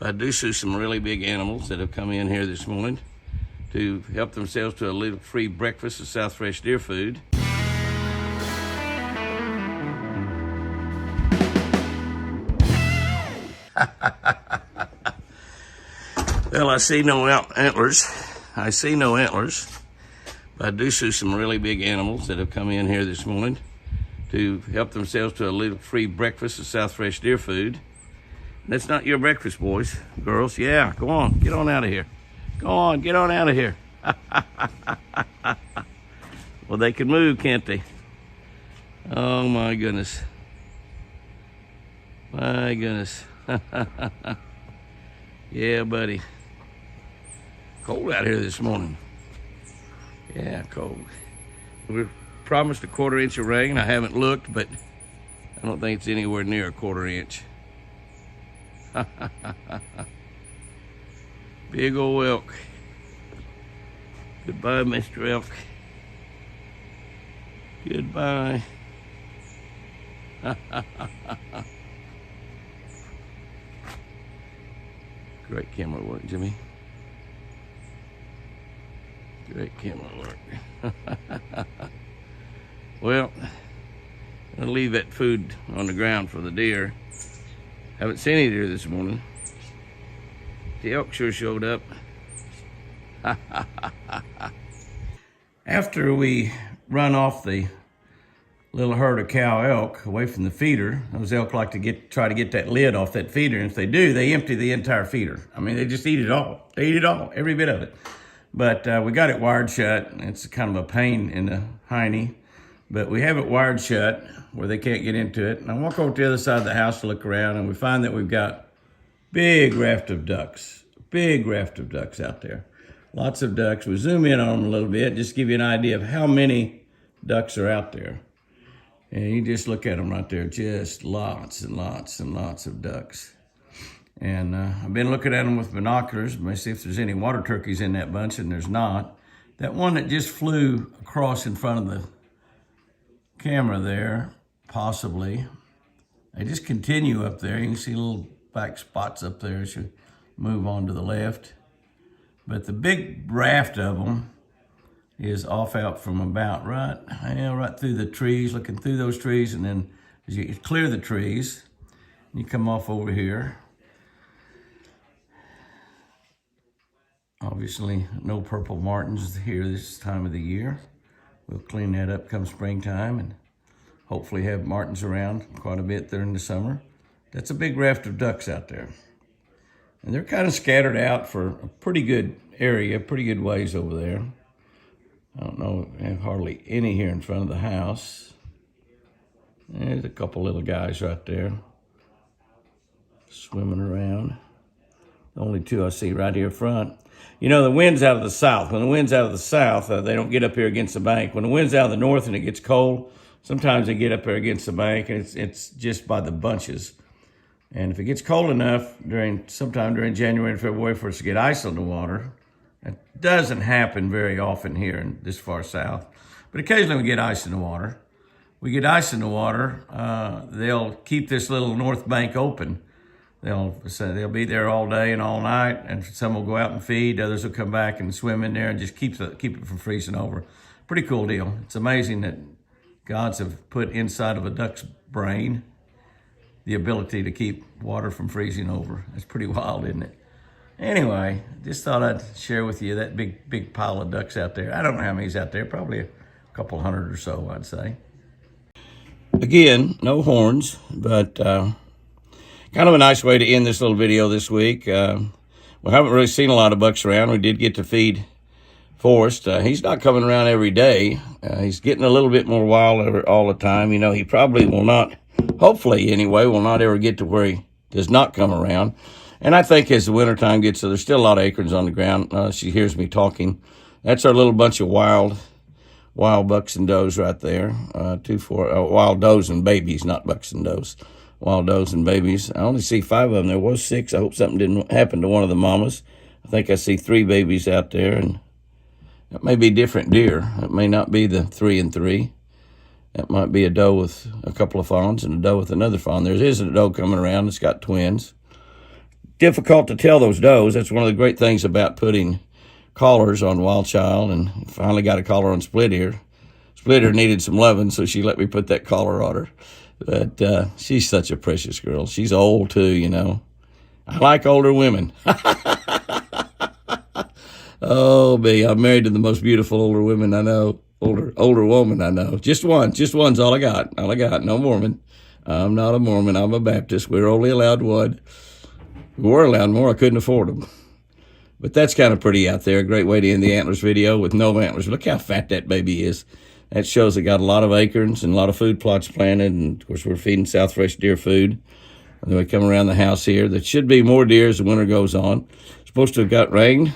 I do see some really big animals that have come in here this morning to help themselves to a little free breakfast of South Fresh deer food. Well, I see no antlers. I see no antlers. But I do see some really big animals that have come in here this morning to help themselves to a little free breakfast of South Fresh deer food. That's not your breakfast, boys, girls. Yeah, go on, get on out of here. Go on, get on out of here. Well, they can move, can't they? Oh, my goodness. My goodness. Yeah, buddy. Cold out here this morning. Yeah, cold. We promised a 1/4 inch of rain. I haven't looked, but I don't think it's anywhere near a 1/4 inch. Big old elk. Goodbye, Mr. Elk. Goodbye. Great camera work, Jimmy. Great camera work. Well, I'll leave that food on the ground for the deer. Haven't seen any deer this morning. The elk sure showed up. After we run off the little herd of cow elk away from the feeder, those elk like to try to get that lid off that feeder, and if they do, they empty the entire feeder. I mean, they just eat it all. They eat it all, every bit of it. But we got it wired shut. It's kind of a pain in the hiney, but we have it wired shut where they can't get into it. And I walk over to the other side of the house to look around, and we find that we've got big raft of ducks out there. Lots of ducks. We zoom in on them a little bit, just to give you an idea of how many ducks are out there. And you just look at them right there, just lots and lots and lots of ducks. And I've been looking at them with binoculars, to see if there's any water turkeys in that bunch, and there's not. That one that just flew across in front of the camera there, possibly. They just continue up there. You can see little black spots up there as you move on to the left. But the big raft of them is off out from about right through the trees, looking through those trees, and then as you clear the trees, you come off over here. Obviously, no purple martins here this time of the year. We'll clean that up come springtime and hopefully have martins around quite a bit during the summer. That's a big raft of ducks out there. And they're kind of scattered out for a pretty good area, pretty good ways over there. I don't know, I have hardly any here in front of the house. There's a couple little guys right there swimming around. The only two I see right here front. You know, the wind's out of the south. When the wind's out of the south, they don't get up here against the bank. When the wind's out of the north and it gets cold, sometimes they get up here against the bank, and it's just by the bunches. And if it gets cold enough sometime during January and February for us to get ice on the water, it doesn't happen very often here in this far south, but occasionally we get ice in the water. We get ice in the water, they'll keep this little north bank open. They'll be there all day and all night, and some will go out and feed, others will come back and swim in there and just keep it from freezing over. Pretty cool deal. It's amazing that gods have put inside of a duck's brain the ability to keep water from freezing over. It's pretty wild, isn't it? Anyway, just thought I'd share with you that big pile of ducks out there. I don't know how many's out there, probably a couple hundred or so, I'd say. Again, no horns, but kind of a nice way to end this little video this week. We haven't really seen a lot of bucks around. We did get to feed Forrest. He's not coming around every day. He's getting a little bit more wild all the time. You know, he probably will not, hopefully anyway, will not ever get to where he does not come around. And I think as the wintertime gets, so there's still a lot of acorns on the ground. She hears me talking. That's our little bunch of wild bucks and does right there. Wild does and babies, not bucks and does. Wild does and babies. I only see 5 of them. There was 6. I hope something didn't happen to one of the mamas. I think I see 3 babies out there, and that may be different deer. It may not be the 3 and 3. That might be a doe with a couple of fawns and a doe with another fawn. There is a doe coming around that's got twins. difficult to tell those does. That's one of the great things about putting collars on Wild Child, and finally got a collar on Split Ear. Split Ear needed some loving, so she let me put that collar on her. But she's such a precious girl. She's old too, you know. I like older women. Oh, me, I'm married to the most beautiful older women I know. Older woman I know. Just one's all I got. All I got. No Mormon. I'm not a Mormon. I'm a Baptist. We're only allowed one. We were allowed more. I couldn't afford them. But that's kind of pretty out there. A great way to end the antlers video with no antlers. Look how fat that baby is. That shows it got a lot of acorns and a lot of food plots planted. And, of course, we're feeding South Fresh deer food. And then we come around the house here. There should be more deer as the winter goes on. Supposed to have got rain.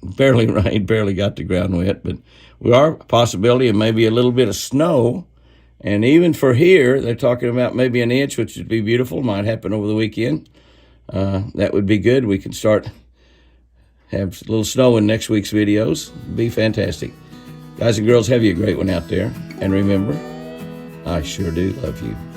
Barely rained. Barely got the ground wet. But we are a possibility of maybe a little bit of snow. And even for here, they're talking about maybe an inch, which would be beautiful. Might happen over the weekend. That would be good. We can start have a little snow in next week's videos. Be fantastic. Guys and girls, have you a great one out there. And remember, I sure do love you.